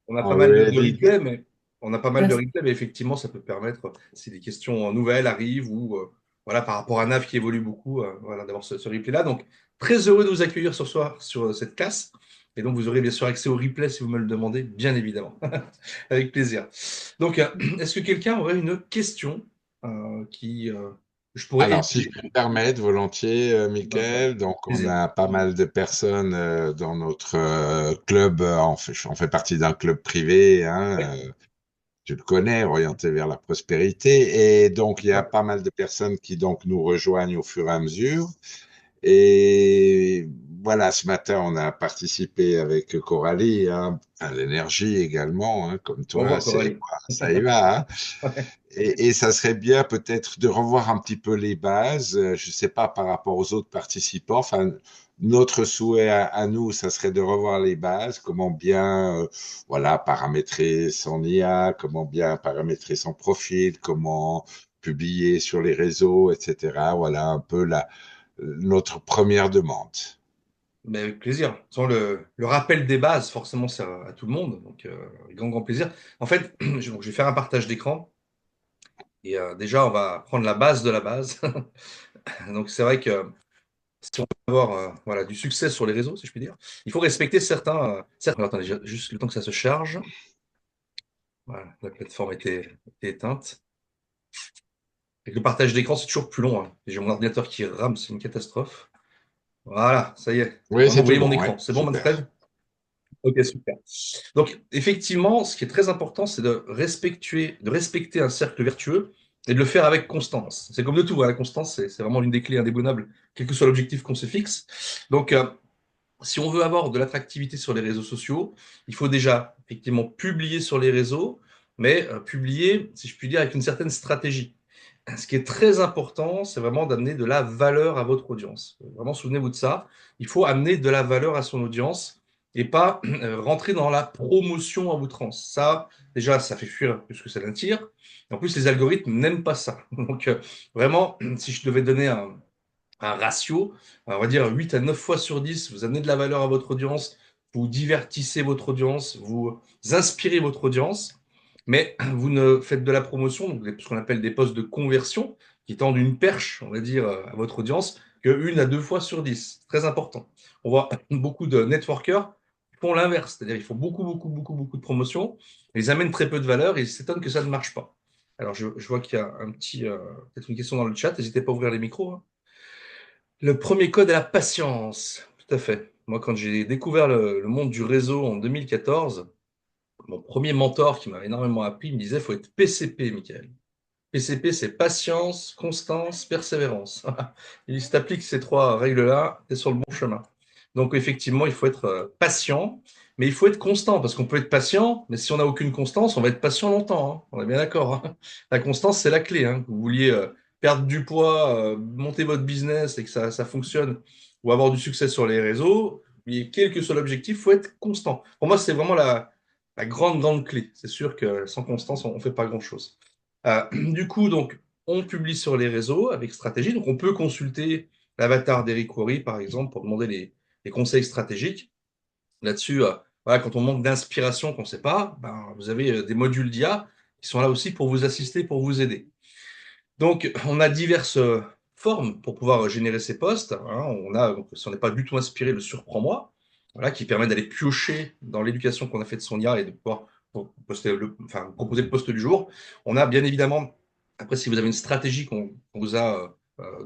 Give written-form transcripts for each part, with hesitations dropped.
On a pas mal de Already. replays, mais on a pas mal de Yes. replays, mais effectivement, ça peut permettre, si des questions nouvelles arrivent ou voilà, par rapport à NAV qui évolue beaucoup, voilà, d'avoir ce replay-là. Donc, très heureux de vous accueillir ce soir sur cette classe. Et donc, vous aurez bien sûr accès au replay si vous me le demandez, bien évidemment. Avec plaisir. Donc, est-ce que quelqu'un aurait une question qui je pourrais Alors, si je étudier? peux me permettre, volontiers, D'accord. Michael, donc on Plaisir. a pas mal de personnes dans notre club, on fait partie d'un club privé, hein, Oui, tu le connais, orienté vers la prospérité, et donc il y a d'accord. pas mal de personnes qui donc nous rejoignent au fur et à mesure. Et voilà, ce matin, on a participé avec Coralie, hein, à l'énergie également, hein, comme Au toi, revoir, Coralie. ça y va, hein. Ouais. Et ça serait bien peut-être de revoir un petit peu les bases, je ne sais pas par rapport aux autres participants, enfin, notre souhait à nous, ça serait de revoir les bases, comment bien, voilà, paramétrer son IA, comment bien paramétrer son profil, comment publier sur les réseaux, etc. Voilà un peu notre première demande. Mais avec plaisir. De toute façon, le rappel des bases, forcément, c'est à tout le monde. Donc, avec grand, grand plaisir. En fait, donc, je vais faire un partage d'écran. Et déjà, on va prendre la base de la base. Donc, c'est vrai que si on veut avoir voilà, du succès sur les réseaux, si je puis dire, il faut respecter certains. Alors, attendez, juste le temps que ça se charge. Voilà, la plateforme était éteinte. Avec le partage d'écran, c'est toujours plus long, hein. J'ai mon ordinateur qui rame, c'est une catastrophe. Voilà, ça y est. Oui, Maintenant, c'est vous tout voyez mon bon, ouais, écran. C'est bon, super. Manfred? Ok, super. Donc, effectivement, ce qui est très important, c'est de respecter un cercle vertueux et de le faire avec constance. C'est comme de tout, hein, la constance, c'est vraiment l'une des clés indéboulonnables, quel que soit l'objectif qu'on se fixe. Donc, si on veut avoir de l'attractivité sur les réseaux sociaux, il faut déjà, effectivement, publier sur les réseaux, mais publier, si je puis dire, avec une certaine stratégie. Ce qui est très important, c'est vraiment d'amener de la valeur à votre audience. Vraiment, souvenez-vous de ça. Il faut amener de la valeur à son audience et pas rentrer dans la promotion à outrance. Ça, déjà, ça fait fuir plus que ça n'attire. En plus, les algorithmes n'aiment pas ça. Donc, vraiment, si je devais donner un ratio, on va dire 8 à 9 fois sur 10, vous amenez de la valeur à votre audience, vous divertissez votre audience, vous inspirez votre audience, mais vous ne faites de la promotion, donc ce qu'on appelle des postes de conversion, qui tendent une perche, on va dire, à votre audience, que 1 à 2 fois sur 10. Très important. On voit beaucoup de networkers qui font l'inverse, c'est-à-dire ils font beaucoup, beaucoup, beaucoup, beaucoup de promotions, ils amènent très peu de valeur et ils s'étonnent que ça ne marche pas. Alors, je vois qu'il y a peut-être une question dans le chat, n'hésitez pas à ouvrir les micros, hein. Le premier code à la patience, tout à fait. Moi, quand j'ai découvert le monde du réseau en 2014, mon premier mentor qui m'a énormément appris me disait, il faut être PCP, Michael. PCP, c'est patience, constance, persévérance. Il dit, si tu appliques ces trois règles-là, tu es sur le bon chemin. Donc, effectivement, il faut être patient, mais il faut être constant, parce qu'on peut être patient, mais si on n'a aucune constance, on va être patient longtemps, hein. On est bien d'accord, hein. La constance, c'est la clé, hein. Que vous vouliez perdre du poids, monter votre business et que ça fonctionne, ou avoir du succès sur les réseaux, mais quel que soit l'objectif, il faut être constant. Pour moi, c'est vraiment la grande, grande clé. C'est sûr que sans constance, on ne fait pas grand-chose. Du coup, donc, on publie sur les réseaux avec stratégie. Donc, on peut consulter l'avatar d'Eric Worre, par exemple, pour demander les conseils stratégiques. Là-dessus, voilà, quand on manque d'inspiration, qu'on ne sait pas, ben, vous avez des modules d'IA qui sont là aussi pour vous assister, pour vous aider. Donc, on a diverses formes pour pouvoir générer ces posts, hein. On a, donc, si on n'est pas du tout inspiré, le surprends-moi, voilà, qui permet d'aller piocher dans l'éducation qu'on a fait de son IA et de pouvoir enfin, proposer le post du jour. On a bien évidemment, après, si vous avez une stratégie qu'on vous a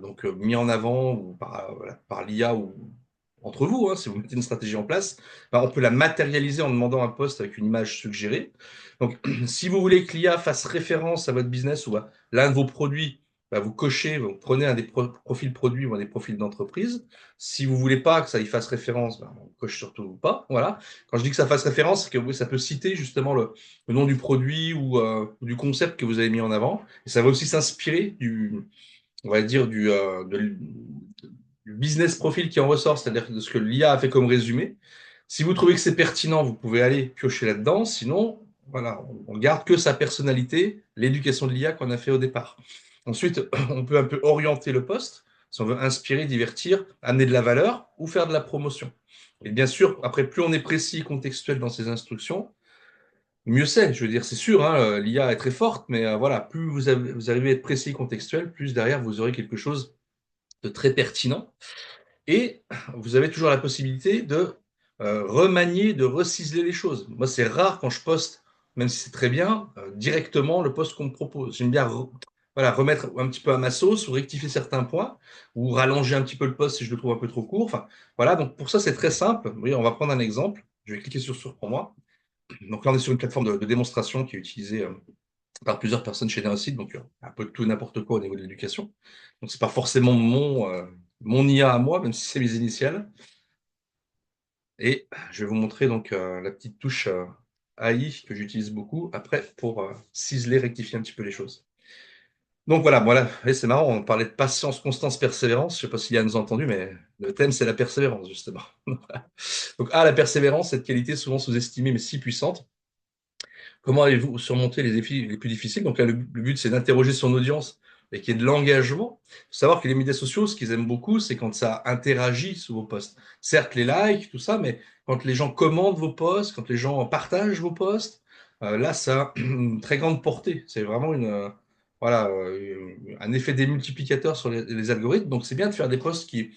donc mis en avant ou voilà, par l'IA ou entre vous, hein, si vous mettez une stratégie en place, ben, on peut la matérialiser en demandant un post avec une image suggérée. Donc, si vous voulez que l'IA fasse référence à votre business ou à l'un de vos produits, bah, vous cochez, vous prenez un des profils produits ou un des profils d'entreprise. Si vous voulez pas que ça y fasse référence, bah, on coche surtout pas. Voilà. Quand je dis que ça fasse référence, c'est que oui, ça peut citer justement le nom du produit ou du concept que vous avez mis en avant. Et ça va aussi s'inspirer on va dire du business profil qui en ressort, c'est-à-dire de ce que l'IA a fait comme résumé. Si vous trouvez que c'est pertinent, vous pouvez aller piocher là-dedans. Sinon, voilà, on garde que sa personnalité, l'éducation de l'IA qu'on a fait au départ. Ensuite, on peut un peu orienter le poste, si on veut inspirer, divertir, amener de la valeur ou faire de la promotion. Et bien sûr, après, plus on est précis et contextuel dans ses instructions, mieux c'est. Je veux dire, c'est sûr, hein, l'IA est très forte, mais voilà, plus vous arrivez à être précis et contextuel, plus derrière, vous aurez quelque chose de très pertinent. Et vous avez toujours la possibilité de remanier, de reciseler les choses. Moi, c'est rare quand je poste, même si c'est très bien, directement le post qu'on me propose. J'aime bien voilà, remettre un petit peu à ma sauce ou rectifier certains points ou rallonger un petit peu le post si je le trouve un peu trop court. Enfin, voilà, donc pour ça, c'est très simple. Vous voyez, on va prendre un exemple. Je vais cliquer sur Surprends-moi. Donc là, on est sur une plateforme de démonstration qui est utilisée par plusieurs personnes chez Neocide, donc un peu de tout et n'importe quoi au niveau de l'éducation. Donc c'est pas forcément mon IA à moi, même si c'est mes initiales. Et je vais vous montrer donc la petite touche AI que j'utilise beaucoup après pour ciseler, rectifier un petit peu les choses. Donc voilà, et c'est marrant, on parlait de patience, constance, persévérance. Je sais pas si Yann nous a entendu, mais le thème c'est la persévérance justement. Donc la persévérance, cette qualité souvent sous-estimée mais si puissante. Comment allez-vous surmonter les défis les plus difficiles? Donc là, le but, c'est d'interroger son audience et qu'il y ait de l'engagement. Il faut savoir que les médias sociaux, ce qu'ils aiment beaucoup, c'est quand ça interagit sous vos posts. Certes, les likes, tout ça, mais quand les gens commentent vos posts, quand les gens partagent vos posts, là, ça a une très grande portée. C'est vraiment voilà, un effet démultiplicateur sur les algorithmes. Donc, c'est bien de faire des posts qui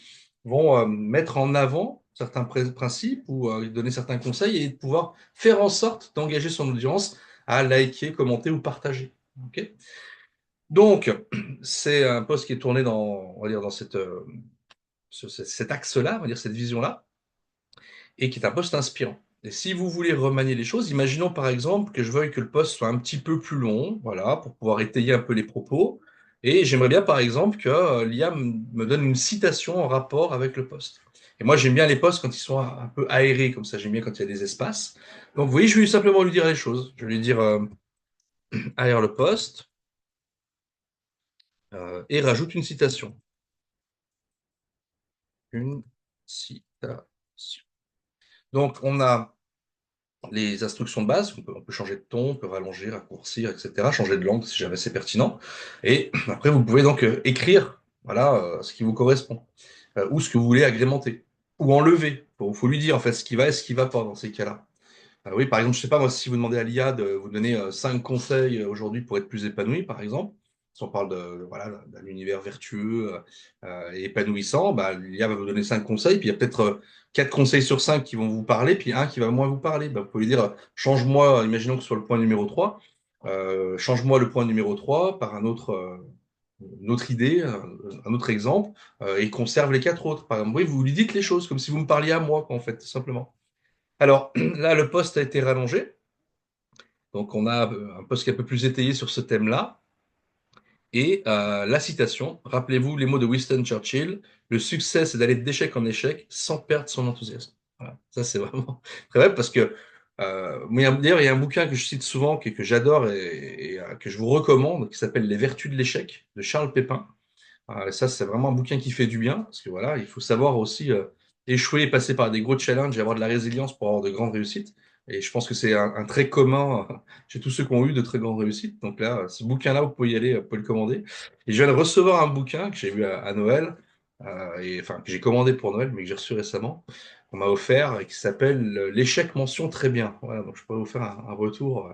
vont mettre en avant certains principes ou donner certains conseils et de pouvoir faire en sorte d'engager son audience à liker, commenter ou partager. Ok. Donc, c'est un post qui est tourné on va dire, dans cet axe-là, on va dire cette vision-là, et qui est un post inspirant. Et si vous voulez remanier les choses, imaginons par exemple que je veuille que le post soit un petit peu plus long, voilà, pour pouvoir étayer un peu les propos. Et j'aimerais bien par exemple que l'IA me donne une citation en rapport avec le post. Et moi j'aime bien les posts quand ils sont un peu aérés, comme ça j'aime bien quand il y a des espaces. Donc vous voyez, je vais simplement lui dire les choses. Je vais lui dire aère le post et rajoute une citation. Une citation. Donc on a les instructions de base, on peut changer de ton, on peut rallonger, raccourcir, etc., changer de langue si jamais c'est pertinent. Et après, vous pouvez donc écrire voilà, ce qui vous correspond, ou ce que vous voulez agrémenter, ou enlever. Faut lui dire en fait ce qui va et ce qui ne va pas dans ces cas-là. Oui, par exemple, je sais pas, moi, si vous demandez à l'IA de vous donner 5 conseils aujourd'hui pour être plus épanoui, par exemple, si on parle voilà, d'un univers vertueux et épanouissant, bah, l'IA va vous donner 5 conseils, puis il y a peut-être 4 conseils sur 5 qui vont vous parler, puis un qui va moins vous parler. Bah, vous pouvez lui dire, change-moi, imaginons que ce soit le point numéro 3, change-moi le point numéro 3 par une autre idée, un autre exemple, et conserve les 4 autres. Par exemple, oui, vous lui dites les choses comme si vous me parliez à moi, quoi, en fait, tout simplement. Alors là, le poste a été rallongé. Donc on a un poste qui est un peu plus étayé sur ce thème-là. Et la citation, rappelez-vous les mots de Winston Churchill, le succès c'est d'aller d'échec en échec sans perdre son enthousiasme. Voilà. Ça c'est vraiment très vrai parce que d'ailleurs il y a un bouquin que je cite souvent, que j'adore et que je vous recommande, qui s'appelle Les Vertus de l'échec de Charles Pépin. Ça, c'est vraiment un bouquin qui fait du bien, parce que voilà, il faut savoir aussi échouer, passer par des gros challenges et avoir de la résilience pour avoir de grandes réussites. Et je pense que c'est un trait commun chez tous ceux qui ont eu de très grandes réussites. Donc là, ce bouquin-là, vous pouvez y aller, vous pouvez le commander. Et je viens de recevoir un bouquin que j'ai eu à Noël, et enfin que j'ai commandé pour Noël, mais que j'ai reçu récemment, qu'on m'a offert, et qui s'appelle L'échec mention très bien. Voilà, donc je pourrais vous faire un retour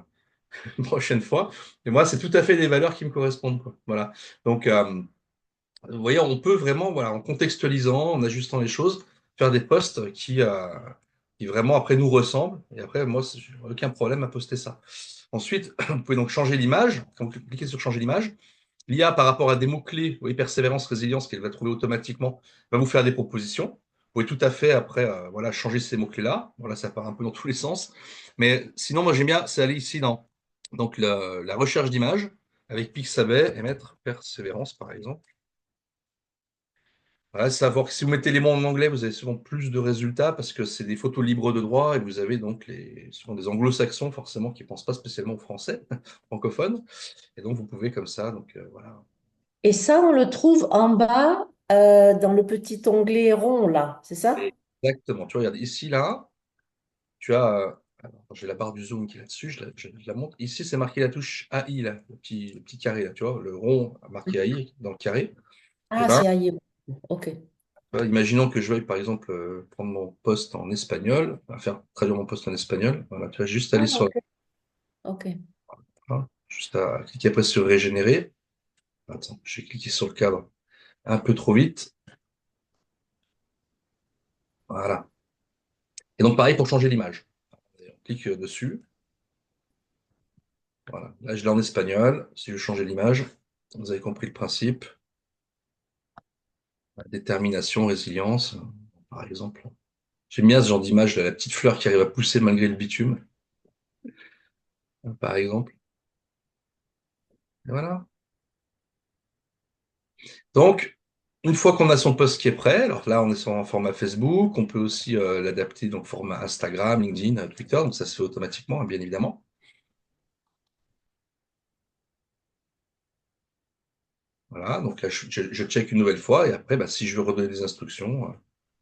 une prochaine fois. Et moi, c'est tout à fait des valeurs qui me correspondent, quoi. Voilà. Donc, vous voyez, on peut vraiment, voilà, en contextualisant, en ajustant les choses, faire des posts qui vraiment après nous ressemblent. Et après, moi, j'ai aucun problème à poster ça. Ensuite, vous pouvez donc changer l'image. Quand vous cliquez sur changer l'image, l'IA, par rapport à des mots-clés, vous voyez, persévérance, résilience, qu'elle va trouver automatiquement, va vous faire des propositions. Vous pouvez tout à fait après voilà, changer ces mots-clés-là. Voilà, ça part un peu dans tous les sens. Mais sinon, moi, j'aime bien, c'est aller ici dans donc, la recherche d'images avec Pixabay et mettre persévérance, par exemple. Voilà, savoir que si vous mettez les mots en anglais, vous avez souvent plus de résultats parce que c'est des photos libres de droit et vous avez donc souvent des anglo-saxons forcément qui ne pensent pas spécialement au français francophone. Et donc vous pouvez comme ça, donc voilà. Et ça, on le trouve en bas dans le petit onglet rond, là, c'est ça? Exactement. Tu regardes ici, là, tu as. Alors, j'ai la barre du zoom qui est là-dessus, je la montre. Ici, c'est marqué la touche AI, là, le petit carré, là, tu vois, le rond marqué AI dans le carré. Et Ah, ben, c'est Aïe. Ok. Voilà, imaginons que je veuille, par exemple, prendre mon poste en espagnol, faire traduire mon poste en espagnol. Voilà, tu vas juste aller Ah, sur ok. Ok. juste à cliquer après sur régénérer. Attends, j'ai cliqué sur le cadre un peu trop vite. Voilà. Et donc, pareil pour changer l'image. On clique dessus. Voilà. Là, je l'ai en espagnol. Si je veux changer l'image, vous avez compris le principe. Détermination, résilience, par exemple. J'aime bien ce genre d'image, la petite fleur qui arrive à pousser malgré le bitume, par exemple. Et voilà. Donc, une fois qu'on a son post qui est prêt, alors là, on est sur un format Facebook, on peut aussi l'adapter donc format Instagram, LinkedIn, Twitter, donc ça se fait automatiquement, hein, bien évidemment. Voilà, donc là, je check une nouvelle fois et après, bah, si je veux redonner des instructions,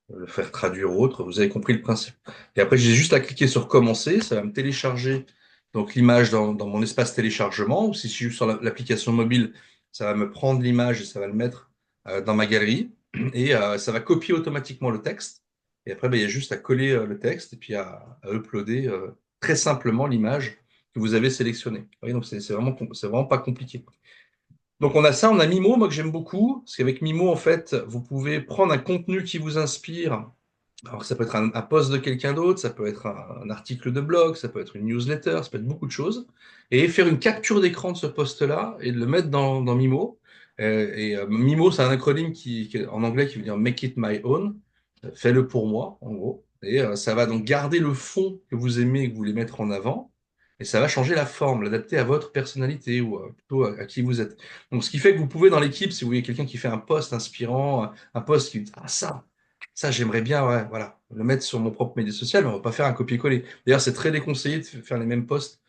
le faire traduire ou autre, vous avez compris le principe. Et après, j'ai juste à cliquer sur commencer, ça va me télécharger donc l'image dans mon espace téléchargement, ou si je suis sur l'application mobile, ça va me prendre l'image et ça va le mettre dans ma galerie, et ça va copier automatiquement le texte. Et après, ben, il y a juste à coller le texte et puis à uploader très simplement l'image que vous avez sélectionnée. Vous voyez, donc c'est vraiment pas compliqué. Donc on a ça, on a Mimo, moi que j'aime beaucoup, parce qu'avec Mimo, en fait, vous pouvez prendre un contenu qui vous inspire. Alors ça peut être un post de quelqu'un d'autre, ça peut être un article de blog, ça peut être une newsletter, ça peut être beaucoup de choses, et faire une capture d'écran de ce post-là et de le mettre dans Mimo. Mimo, c'est un acronyme en anglais qui veut dire Make it my own, fais-le pour moi, en gros. Et ça va donc garder le fond que vous aimez et que vous voulez mettre en avant, et ça va changer la forme, l'adapter à votre personnalité ou plutôt à qui vous êtes. Donc ce qui fait que vous pouvez dans l'équipe, si vous voyez quelqu'un qui fait un post inspirant, un post qui dit ah ça, j'aimerais bien, ouais, voilà, le mettre sur mon propre média social, mais on va pas faire un copier-coller. D'ailleurs, c'est très déconseillé de faire les mêmes posts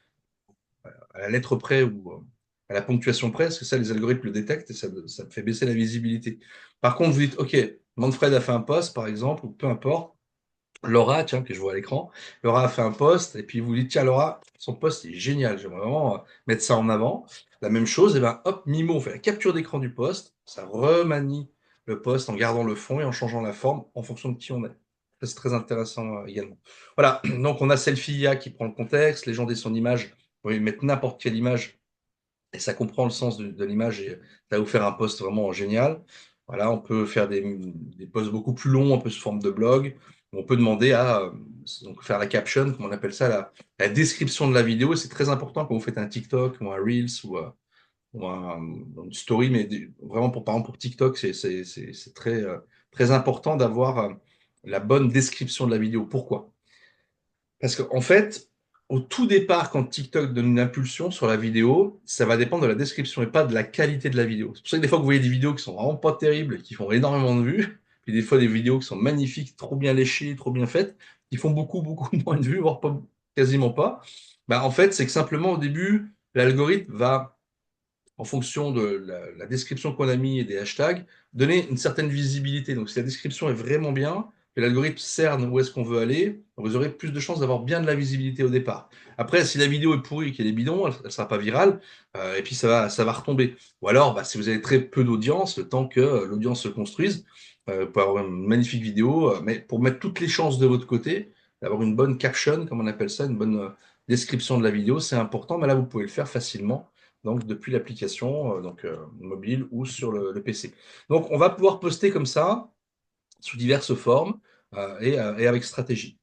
à la lettre près ou à la ponctuation près, parce que ça, les algorithmes le détectent et ça fait baisser la visibilité. Par contre, vous dites, OK, Manfred a fait un post, par exemple, ou peu importe, Laura, tiens, que je vois à l'écran, Laura a fait un post, et puis vous dites, tiens, Laura, son post est génial, j'aimerais vraiment mettre ça en avant. La même chose, et ben hop, Mimo, on fait la capture d'écran du post, ça remanie le post en gardant le fond et en changeant la forme en fonction de qui on est. Ça, c'est très intéressant également. Voilà, donc on a Selfie IA qui prend le contexte, légendes son image, vous pouvez mettre n'importe quelle image et ça comprend le sens de l'image et ça va vous faire un post vraiment génial. Voilà, on peut faire des posts beaucoup plus longs, un peu sous forme de blog. On peut demander à donc faire la caption, comme on appelle ça, la description de la vidéo. C'est très important quand vous faites un TikTok ou un Reels ou une story, mais vraiment par exemple pour TikTok, c'est très, très important d'avoir la bonne description de la vidéo. Pourquoi? Parce qu'en fait, au tout départ, quand TikTok donne une impulsion sur la vidéo, ça va dépendre de la description et pas de la qualité de la vidéo. C'est pour ça que des fois que vous voyez des vidéos qui sont vraiment pas terribles, qui font énormément de vues, puis des fois des vidéos qui sont magnifiques, trop bien léchées, trop bien faites, qui font beaucoup, beaucoup moins de vues, voire pas, quasiment pas. Bah, en fait, c'est que simplement au début, l'algorithme va en fonction de la description qu'on a mis et des hashtags, donner une certaine visibilité. Donc, si la description est vraiment bien, que l'algorithme cerne où est-ce qu'on veut aller, vous aurez plus de chances d'avoir bien de la visibilité au départ. Après, si la vidéo est pourrie et qu'elle est bidon, elle ne sera pas virale, et puis ça va retomber. Ou alors, bah, si vous avez très peu d'audience, le temps que l'audience se construise, vous pouvez avoir une magnifique vidéo, mais pour mettre toutes les chances de votre côté, d'avoir une bonne caption, comme on appelle ça, une bonne description de la vidéo, c'est important, mais là, vous pouvez le faire facilement donc depuis l'application mobile ou sur le PC. Donc on va pouvoir poster comme ça sous diverses formes et avec stratégie.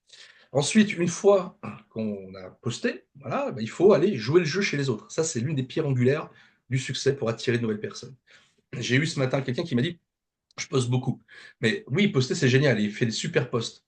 Ensuite, une fois qu'on a posté, voilà, bah, il faut aller jouer le jeu chez les autres. Ça, c'est l'une des pierres angulaires du succès pour attirer de nouvelles personnes. J'ai eu ce matin quelqu'un qui m'a dit, je poste beaucoup. Mais oui, poster, c'est génial, il fait des super posts.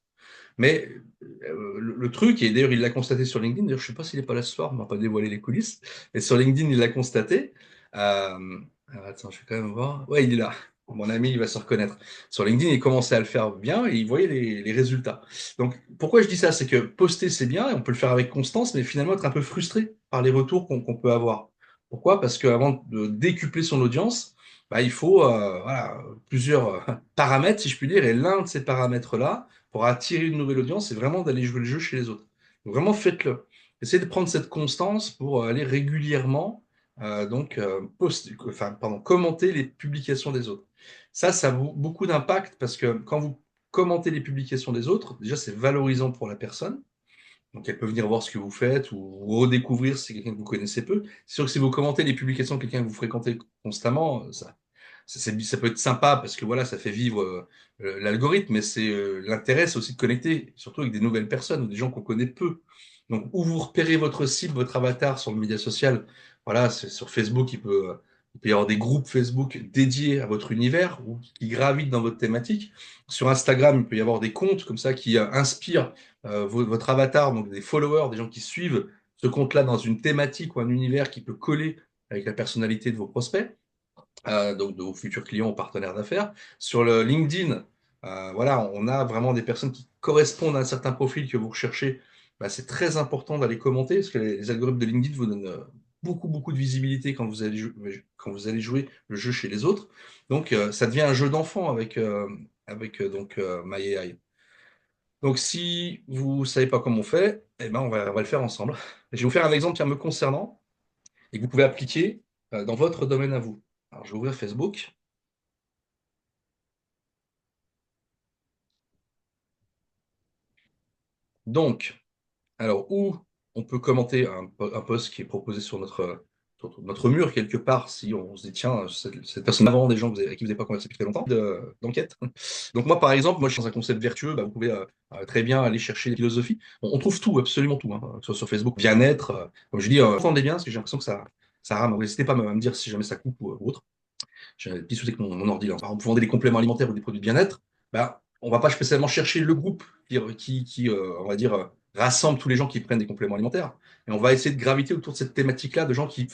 Mais le truc, et d'ailleurs il l'a constaté sur LinkedIn, d'ailleurs je ne sais pas s'il n'est pas là ce soir, on ne m'a pas dévoilé les coulisses, mais sur LinkedIn il l'a constaté. Attends, je vais quand même voir. Ouais, il est là. Mon ami, il va se reconnaître. Sur LinkedIn, il commençait à le faire bien et il voyait les résultats. Donc, pourquoi je dis ça? C'est que poster, c'est bien, et on peut le faire avec constance, mais finalement être un peu frustré par les retours qu'on peut avoir. Pourquoi? Parce qu'avant de décupler son audience, bah, il faut voilà, plusieurs paramètres, si je puis dire, et l'un de ces paramètres-là, pour attirer une nouvelle audience, c'est vraiment d'aller jouer le jeu chez les autres. Donc vraiment, faites-le. Essayez de prendre cette constance pour aller régulièrement commenter les publications des autres. Ça a beaucoup d'impact parce que quand vous commentez les publications des autres, déjà, c'est valorisant pour la personne. Donc, elle peut venir voir ce que vous faites ou redécouvrir si c'est quelqu'un que vous connaissez peu. C'est sûr que si vous commentez les publications de quelqu'un que vous fréquentez constamment, ça peut être sympa parce que voilà, ça fait vivre l'algorithme, mais l'intérêt, c'est aussi de connecter, surtout avec des nouvelles personnes ou des gens qu'on connaît peu. Donc, où vous repérez votre cible, votre avatar sur le média social, voilà, sur Facebook, il peut y avoir des groupes Facebook dédiés à votre univers ou qui gravitent dans votre thématique. Sur Instagram, il peut y avoir des comptes comme ça qui inspirent votre avatar, donc des followers, des gens qui suivent ce compte-là dans une thématique ou un univers qui peut coller avec la personnalité de vos prospects, donc de vos futurs clients ou partenaires d'affaires. Sur le LinkedIn, voilà, on a vraiment des personnes qui correspondent à un certain profil que vous recherchez. Bah, c'est très important d'aller commenter parce que les algorithmes de LinkedIn vous donnent beaucoup de visibilité quand vous allez jouer le jeu chez les autres. Donc, ça devient un jeu d'enfant avec My AI. Donc, si vous ne savez pas comment on fait, eh ben, on va le faire ensemble. Je vais vous faire un exemple qui me concernant et que vous pouvez appliquer dans votre domaine à vous. Alors, je vais ouvrir Facebook. Donc, alors, où on peut commenter un post qui est proposé sur notre mur quelque part, si on se dit, tiens, cette personne avant des gens avec qui vous n'avez pas conversé depuis très longtemps, d'enquête. Donc moi, par exemple, moi, je suis dans un concept vertueux, bah, vous pouvez très bien aller chercher les philosophies. On trouve tout, absolument tout, hein, que ce soit sur Facebook, bien-être, comme je dis, entendez bien, parce que j'ai l'impression que ça rame. N'hésitez pas à me dire si jamais ça coupe ou autre. J'ai un petit souci avec mon ordi là. Par exemple, vous vendez des compléments alimentaires ou des produits de bien-être, bah, on va pas spécialement chercher le groupe on va dire, rassemble tous les gens qui prennent des compléments alimentaires. Et on va essayer de graviter autour de cette thématique-là de gens qui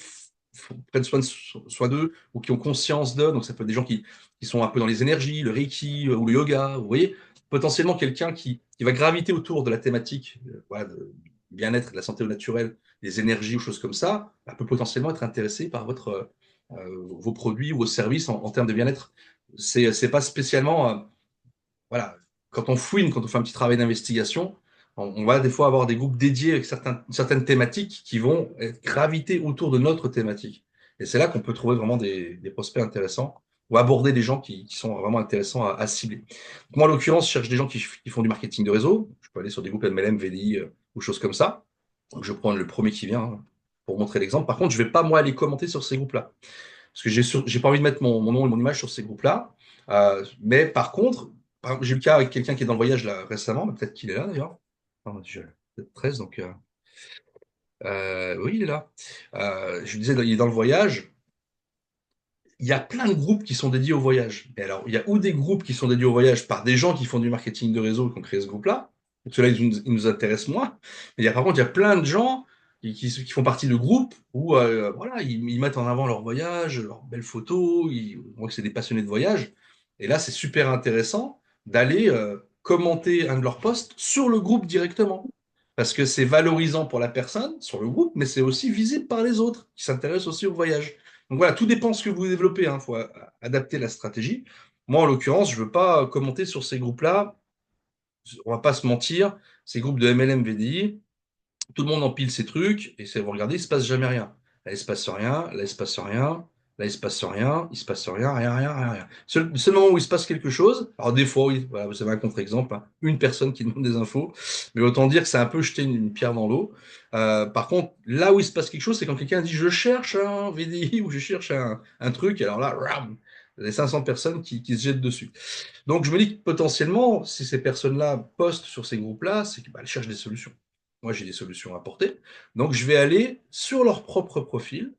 prennent soin d'eux ou qui ont conscience d'eux. Donc, ça peut être des gens qui sont un peu dans les énergies, le Reiki ou le yoga. Vous voyez, potentiellement quelqu'un qui va graviter autour de la thématique voilà, de bien-être, de la santé au naturel, des énergies ou choses comme ça, bah, peut potentiellement être intéressé par vos produits ou vos services en termes de bien-être. C'est pas spécialement, voilà, quand on fouine, quand on fait un petit travail d'investigation, on va des fois avoir des groupes dédiés avec certaines thématiques qui vont graviter autour de notre thématique. Et c'est là qu'on peut trouver vraiment des prospects intéressants ou aborder des gens qui sont vraiment intéressants à cibler. Moi, en l'occurrence, je cherche des gens qui font du marketing de réseau. Je peux aller sur des groupes MLM, VDI ou choses comme ça. Donc, je prends le premier qui vient pour montrer l'exemple. Par contre, je ne vais pas, moi, aller commenter sur ces groupes-là. Parce que j'ai pas envie de mettre mon nom et mon image sur ces groupes-là. Mais par contre, j'ai eu le cas avec quelqu'un qui est dans le voyage là récemment, mais peut-être qu'il est là d'ailleurs. Non, j'ai peut-être 13, donc oui, il est là. Je lui disais, il est dans le voyage. Il y a plein de groupes qui sont dédiés au voyage. Et alors, il y a ou des groupes qui sont dédiés au voyage par des gens qui font du marketing de réseau et qui ont créé ce groupe-là. Donc ceux-là, ils nous intéressent moins. Mais par contre, il y a plein de gens qui font partie de groupes où voilà, ils mettent en avant leur voyage, leurs belles photos. On voit que c'est des passionnés de voyage. Et là, c'est super intéressant d'aller commenter un de leurs posts sur le groupe directement. Parce que c'est valorisant pour la personne sur le groupe, mais c'est aussi visible par les autres qui s'intéressent aussi au voyage. Donc voilà, tout dépend de ce que vous développez. Il faut adapter la stratégie. Moi, en l'occurrence, je ne veux pas commenter sur ces groupes-là. On ne va pas se mentir. Ces groupes de MLM, VDI, tout le monde empile ses trucs et vous regardez, il ne se passe jamais rien. Là, il ne se passe rien. Là, il ne se passe rien. Là, il ne se passe rien. Il ne se passe rien. Rien, rien, rien, rien. Le seul moment où il se passe quelque chose, alors des fois, oui, voilà, vous avez un contre-exemple, hein, une personne qui demande des infos, mais autant dire que c'est un peu jeter une pierre dans l'eau. Par contre, là où il se passe quelque chose, c'est quand quelqu'un dit je cherche un VDI ou je cherche un truc, alors là, ram, les 500 personnes qui se jettent dessus. Donc je me dis que potentiellement, si ces personnes-là postent sur ces groupes-là, c'est qu'elles cherchent des solutions. Moi, j'ai des solutions à apporter. Donc je vais aller sur leur propre profil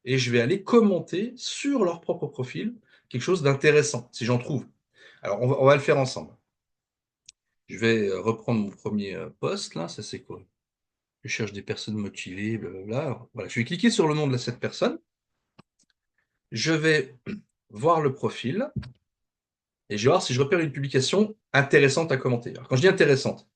et je vais aller commenter sur leur propre profil quelque chose d'intéressant, si j'en trouve. Alors on va le faire ensemble. Je vais reprendre mon premier post, là, ça c'est quoi? Je cherche des personnes motivées, blablabla. Alors, voilà, je vais cliquer sur le nom de cette personne. Je vais voir le profil et je vais voir si je repère une publication intéressante à commenter. Alors, quand je dis intéressante,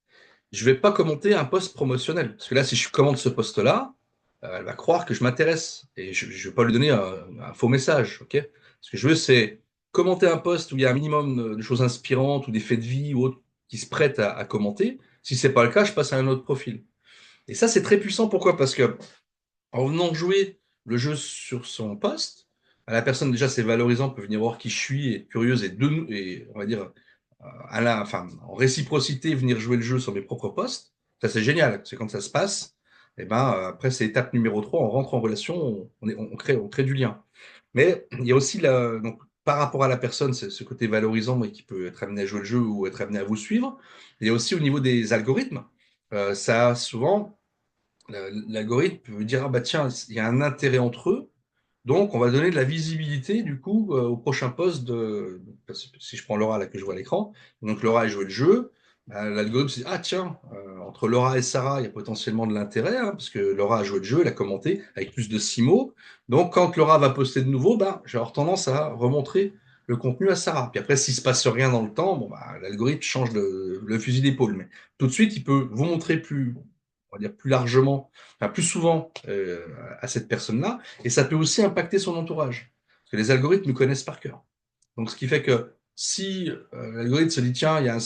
je ne vais pas commenter un post promotionnel. Parce que là, si je commente ce post-là, elle va croire que je m'intéresse. Et je ne vais pas lui donner un faux message. Ok. Ce que je veux, c'est commenter un post où il y a un minimum de choses inspirantes ou des faits de vie ou autres qui se prêtent à commenter. Si ce n'est pas le cas, je passe à un autre profil. Et ça, c'est très puissant. Pourquoi? Parce que en venant jouer le jeu sur son poste, à la personne, déjà, c'est valorisant, peut venir voir qui je suis, et être curieuse, et on va dire, enfin, en réciprocité, venir jouer le jeu sur mes propres postes. Ça, c'est génial. C'est quand ça se passe. Et ben, après, c'est étape numéro 3, on rentre en relation, on crée du lien. Mais il y a aussi, donc, par rapport à la personne, c'est ce côté valorisant, qui peut être amené à jouer le jeu ou être amené à vous suivre. Il y a aussi au niveau des algorithmes. Ça, souvent, l'algorithme peut dire, ah bah tiens, il y a un intérêt entre eux, donc on va donner de la visibilité du coup au prochain poste si je prends Laura là que je vois à l'écran, donc Laura a joué le jeu, bah, l'algorithme se dit, ah tiens, entre Laura et Sarah, il y a potentiellement de l'intérêt, hein, parce que Laura a joué le jeu, elle a commenté avec plus de 6 mots, donc quand Laura va poster de nouveau, bah, je vais avoir tendance à remontrer le contenu à Sarah. Puis après, s'il se passe rien dans le temps, bon, bah, l'algorithme change le fusil d'épaule, mais tout de suite, il peut vous montrer on va dire plus largement, enfin plus souvent à cette personne-là, et ça peut aussi impacter son entourage. Parce que les algorithmes nous connaissent par cœur. Donc, ce qui fait que si l'algorithme se dit, tiens, il y a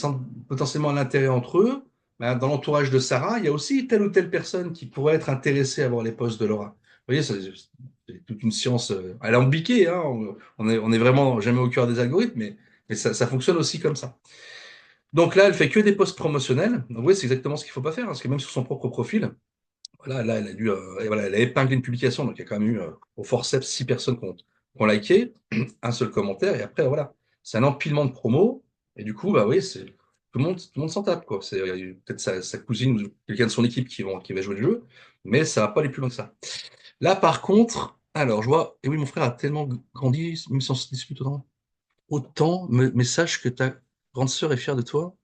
potentiellement un intérêt entre eux, ben, dans l'entourage de Sarah, il y a aussi telle ou telle personne qui pourrait être intéressée à voir les posts de Laura. Vous voyez, c'est toute une science alambiquée. Hein, on est vraiment jamais au cœur des algorithmes, mais ça fonctionne aussi comme ça. Donc là, elle fait que des posts promotionnels. Donc oui, c'est exactement ce qu'il ne faut pas faire, hein, parce que même sur son propre profil, voilà, là, et voilà, elle a épinglé une publication, donc il y a quand même eu au forceps 6 personnes qui ont liké, un seul commentaire, et après, voilà, c'est un empilement de promos, et du coup, bah oui, tout le monde s'en tape, quoi. Il y a peut-être sa cousine ou quelqu'un de son équipe qui va jouer le jeu, mais ça va pas aller plus loin que ça. Là, par contre, alors, je vois, et oui, mon frère a tellement grandi, même sans se disputer autant, mais sache que ta grande sœur est fière de toi,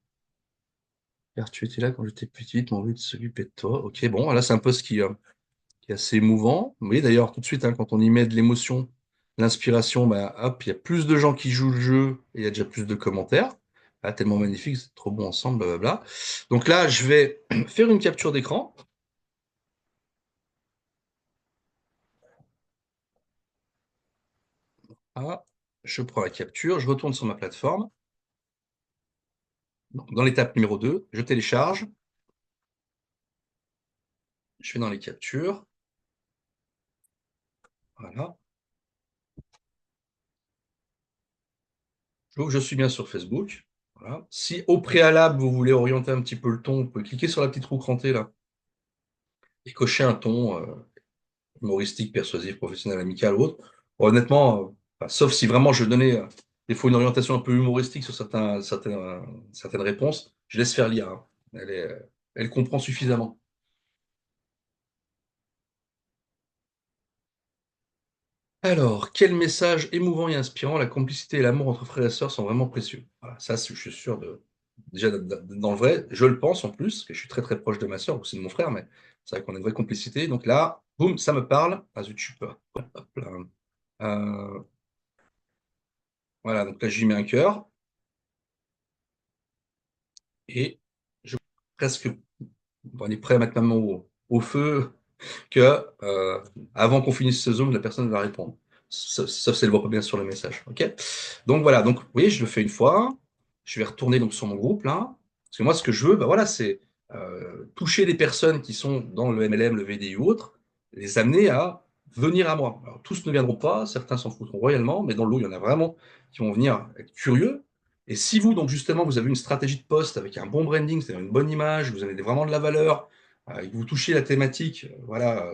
car tu étais là quand j'étais petite, mon but de s'occuper de toi. Ok, bon, là, c'est un post qui est assez émouvant. Vous voyez d'ailleurs tout de suite, hein, quand on y met de l'émotion, l'inspiration, bah, hop, il y a plus de gens qui jouent le jeu et il y a déjà plus de commentaires. Ah, tellement magnifique, c'est trop bon ensemble, blablabla. Donc là, je vais faire une capture d'écran. Ah, je prends la capture, je retourne sur ma plateforme. Donc, dans l'étape numéro 2, je télécharge. Je vais dans les captures. Voilà. Donc, je suis bien sur Facebook. Voilà. Si au préalable, vous voulez orienter un petit peu le ton, vous pouvez cliquer sur la petite roue crantée là et cocher un ton humoristique, persuasif, professionnel, amical ou autre. Bon, honnêtement, enfin, sauf si vraiment je donnais des fois une orientation un peu humoristique sur certaines réponses, je laisse faire l'IA. Hein. Elle comprend suffisamment. Alors, quel message émouvant et inspirant, la complicité et l'amour entre frères et sœurs sont vraiment précieux. Voilà, ça, je suis sûr déjà dans le vrai, je le pense en plus, parce que je suis très très proche de ma sœur, aussi de mon frère, mais c'est vrai qu'on a une vraie complicité. Donc là, boum, ça me parle. Ah zut, je suis pas. Hop là. Euh, voilà, donc là, j'y mets un cœur. Et je presque, on est prêt à mettre ma main au feu que avant qu'on finisse ce Zoom, la personne va répondre. Sauf si elle voit pas bien sur le message. Ok. Donc voilà, donc oui, je le fais une fois. Je vais retourner donc sur mon groupe là. Parce que moi, ce que je veux, bah voilà, c'est toucher les personnes qui sont dans le MLM, le VDI ou autre, les amener à venir à moi. Alors, tous ne viendront pas, certains s'en foutront royalement, mais dans le lot, il y en a vraiment qui vont venir être curieux. Et si vous, donc justement, vous avez une stratégie de poste avec un bon branding, c'est-à-dire une bonne image, vous avez vraiment de la valeur, et que vous touchez la thématique, voilà,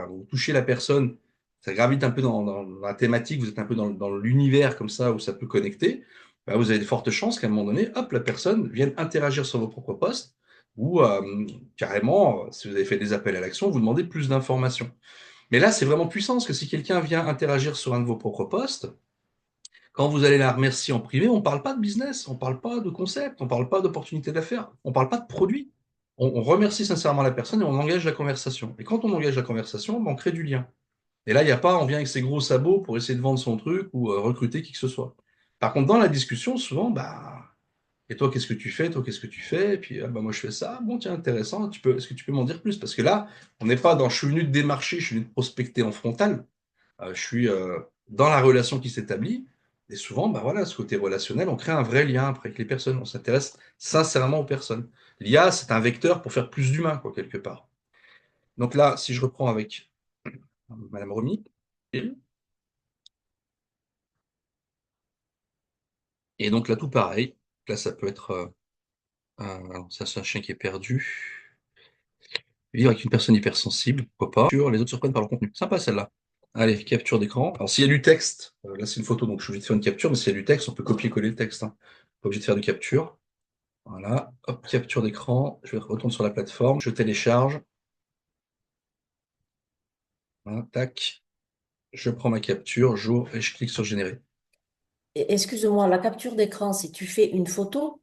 vous touchez la personne, ça gravite un peu dans la thématique, vous êtes un peu dans l'univers comme ça où ça peut connecter, bah, vous avez de fortes chances qu'à un moment donné, hop, la personne vienne interagir sur vos propres posts ou carrément, si vous avez fait des appels à l'action, vous demandez plus d'informations. Mais là, c'est vraiment puissant parce que si quelqu'un vient interagir sur un de vos propres posts, quand vous allez la remercier en privé, on ne parle pas de business, on ne parle pas de concept, on ne parle pas d'opportunité d'affaires, on ne parle pas de produit. On remercie sincèrement la personne et on engage la conversation. Et quand on engage la conversation, ben, on crée du lien. Et là, il n'y a pas, on vient avec ses gros sabots pour essayer de vendre son truc ou recruter qui que ce soit. Par contre, dans la discussion, souvent, bah, et toi, qu'est-ce que tu fais? Toi, qu'est-ce que tu fais? Et puis, ah, bah, moi, je fais ça. Bon, tiens, intéressant. Est-ce que tu peux m'en dire plus? Parce que là, on n'est pas dans, je suis venu de démarcher, je suis venu de prospecter en frontal. Je suis dans la relation qui s'établit. Et souvent, bah voilà, ce côté relationnel, on crée un vrai lien après avec les personnes. On s'intéresse sincèrement aux personnes. L'IA, c'est un vecteur pour faire plus d'humain, quoi, quelque part. Donc là, si je reprends avec Madame Romy, Et donc là, tout pareil. Là, ça peut être ça, c'est un chien qui est perdu. Vivre avec une personne hypersensible, pourquoi pas. Les autres surprennent par leur contenu. Sympa celle-là. Allez, capture d'écran. Alors s'il y a du texte, là c'est une photo, donc je suis obligé de faire une capture, mais s'il y a du texte, on peut copier-coller le texte, hein. Pas obligé de faire de capture. Voilà, hop, capture d'écran. Je vais retourner sur la plateforme, je télécharge. Voilà, tac. Je prends ma capture, j'ouvre et je clique sur générer. Excuse-moi, la capture d'écran, si tu fais une photo,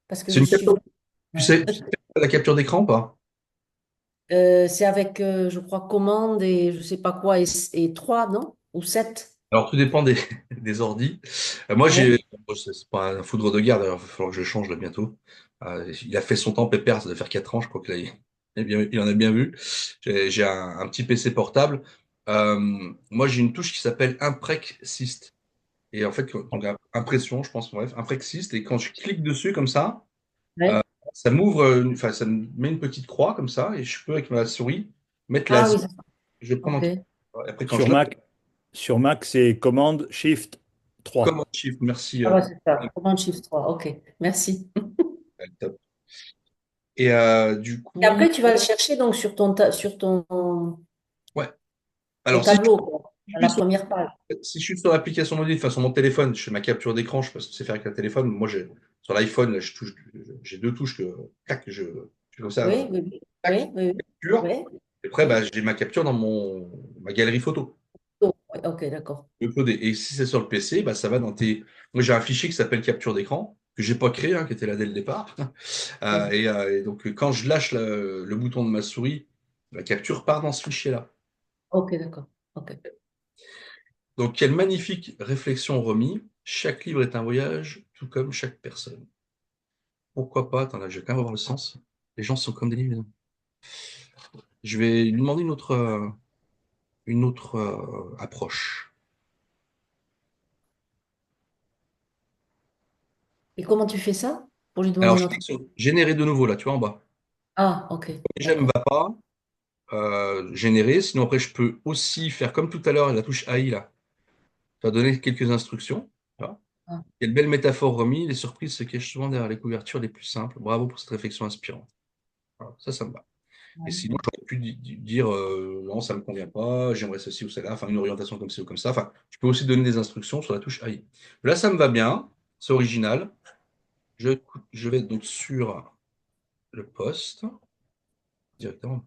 parce que C'est je une suis... capture. Tu sais la capture d'écran ou pas? C'est avec, je crois, commande et je sais pas quoi, et 3, non? Ou 7. Alors, tout dépend des, des ordis. Moi, Ouais. bon, c'est pas un foudre de guerre, d'ailleurs, il va falloir que je change là bientôt. Il a fait son temps, Pépère, ça doit faire 4 ans, je crois il en a bien vu. J'ai un petit PC portable. Moi, j'ai une touche qui s'appelle Imprec Syst. Et en fait, donc, impression, je pense, bref, Imprec Syst. Et quand je clique dessus comme ça, euh, Ouais. ça m'ouvre, enfin, ça me met une petite croix comme ça, et je peux, avec ma souris, mettre la Ah zone. oui, Je vais prendre ok. après, quand Sur je lâche, Mac, sur Mac, c'est commande Shift 3. commande shift, merci. Ah ouais, c'est ça. Commande Shift 3. Ok, merci. Top. Et du Et coup, après, tu vas le chercher donc sur ouais. au Alors, tableau, quoi, je à suis la sur, première page. si je suis sur l'application mobile, enfin sur mon téléphone, je fais ma capture d'écran, je sais pas ce que c'est faire avec un téléphone. Moi, sur l'iPhone, là, j'ai deux touches que, tac, je fais comme ça, Oui, oui, oui. tac, Oui, oui, capture. oui. Et après, Oui, bah, j'ai ma capture dans ma galerie photo. oh, oui, ok, d'accord. Uploader. Et si c'est sur le PC, bah, ça va dans tes. Moi, j'ai un fichier qui s'appelle capture d'écran, que j'ai pas créé, hein, qui était là dès le départ. Oui. Et donc, quand je lâche le bouton de ma souris, la capture part dans ce fichier-là. Ok, d'accord. Ok. Donc, quelle magnifique réflexion remis. Chaque livre est un voyage, tout comme chaque personne. Pourquoi pas? Attends, là, je vais quand même revoir le sens. Les gens sont comme des livres. Je vais lui demander une autre approche. Et comment tu fais ça pour lui Alors, demander je notre... clique sur générer de nouveau, là, tu vois, en bas. Ah, ok, Déjà, me d'accord. va pas. Générer. Sinon, après, je peux aussi faire comme tout à l'heure, la touche AI, là. Tu vas donner quelques instructions. Tu vois. Ah, Quelle belle métaphore remise. Les surprises se cachent souvent derrière les couvertures les plus simples. Bravo pour cette réflexion inspirante. Voilà, ça me va. Et ouais. sinon, j'aurais pu dire non, ça ne me convient pas, j'aimerais ceci ou cela, enfin une orientation comme ci ou comme ça. Enfin, je peux aussi donner des instructions sur la touche AI. Là, ça me va bien, c'est original. Je vais donc sur le poste directement.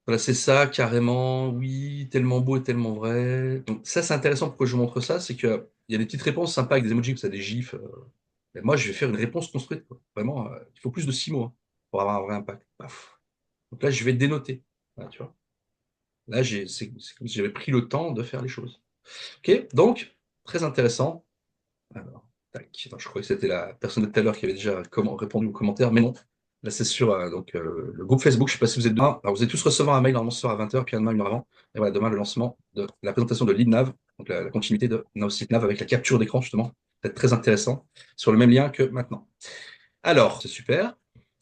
Voilà, c'est ça, carrément, oui, tellement beau et tellement vrai. Donc ça, c'est intéressant pourquoi je vous montre ça, c'est qu'il y a des petites réponses sympas avec des emojis, que ça, des gifs. Mais moi, je vais faire une réponse construite, quoi. Vraiment, il faut plus de 6 mots, hein, pour avoir un vrai impact. Paf. Donc là, je vais dénoter. Voilà, tu vois. Là, c'est comme si j'avais pris le temps de faire les choses. Ok, donc, très intéressant. Alors, tac. Attends, je croyais que c'était la personne de tout à l'heure qui avait déjà répondu aux commentaires, mais non. Là, c'est sur donc, le groupe Facebook. Je ne sais pas si vous êtes dedans. Alors, vous allez tous recevoir un mail normalement ce soir à 20h, puis un demain, une heure avant. Et voilà, demain, le lancement de la présentation de LeadNav, donc la continuité de nos sites Nav avec la capture d'écran, justement. Peut-être très intéressant, sur le même lien que maintenant. Alors, c'est super.